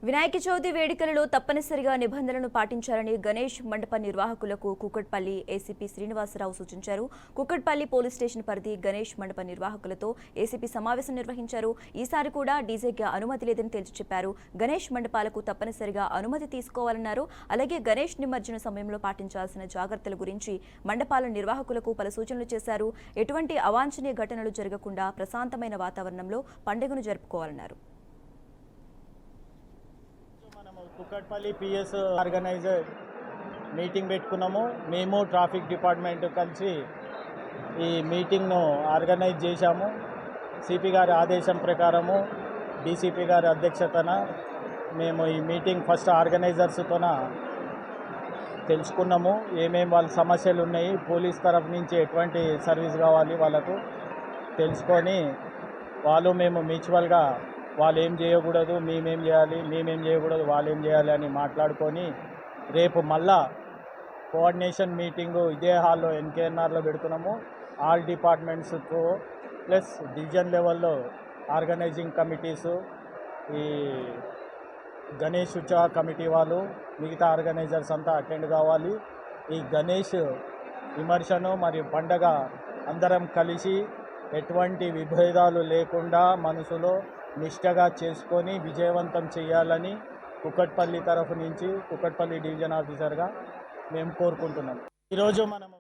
వినాయక చవితి వేడుకలలో తప్పనిసరిగా నిబంధనలను పాటించాలని గణేష్ మండప నిర్వాహకులకు కూకట్పల్లి ఏసీపీ శ్రీనివాసరావు సూచించారు. కూకట్పల్లి పోలీస్ స్టేషన్ పరిధి గణేష్ మండప నిర్వాహకులతో ఏసీపీ సమావేశం నిర్వహించారు. ఈసారి కూడా డీజేకి అనుమతి లేదని తేల్చి చెప్పారు. గణేష్ మండపాలకు తప్పనిసరిగా అనుమతి తీసుకోవాలన్నారు. అలాగే గణేష్ నిమజ్జన సమయంలో పాటించాల్సిన జాగ్రత్తల గురించి మండపాల నిర్వాహకులకు పలు సూచనలు చేశారు. ఎటువంటి అవాంఛనీయ ఘటనలు జరగకుండా ప్రశాంతమైన వాతావరణంలో పండుగను జరుపుకోవాలన్నారు. కుకట్పల్లి పిఎస్ ఆర్గనైజర్ మీటింగ్ పెట్టుకున్నాము. మేము ట్రాఫిక్ డిపార్ట్మెంట్ కలిసి ఈ మీటింగ్ను ఆర్గనైజ్ చేశాము. సిపి గారి ఆదేశం ప్రకారము డీసీపీ గారి అధ్యక్షతన మేము ఈ మీటింగ్ ఫస్ట్ ఆర్గనైజర్స్తోన తెలుసుకున్నాము. ఏమేమి వాళ్ళ సమస్యలు ఉన్నాయి, పోలీస్ తరఫు నుంచి ఎటువంటి సర్వీస్ కావాలి వాళ్ళకు తెలుసుకొని వాళ్ళు మేము మ్యూచువల్గా వాళ్ళు ఏం చేయకూడదు, మేమేం చేయాలి, మేమేం చేయకూడదు, వాళ్ళు ఏం చేయాలి అని మాట్లాడుకొని రేపు మళ్ళా కోఆర్డినేషన్ మీటింగు ఇదే హాల్లో ఎన్కేఎన్ఆర్లో పెడుతున్నాము. ఆల్ డిపార్ట్మెంట్స్తో ప్లస్ డివిజన్ లెవెల్లో ఆర్గనైజింగ్ కమిటీసు, ఈ గణేష్ ఉత్సవ కమిటీ వాళ్ళు, మిగతా ఆర్గనైజర్స్ అంతా అటెండ్ కావాలి. ఈ గణేష్ విమర్శను మరియు పండగ అందరం కలిసి ఎటువంటి విభేదాలు లేకుండా మనసులో నిష్టగా చేసుకొని విజయవంతం చేయాలని కుకట్పల్లి తరఫు నుంచి కుకట్పల్లి డివిజన్ ఆఫీసర్గా మేము కోరుకుంటున్నాం. ఈరోజు మనం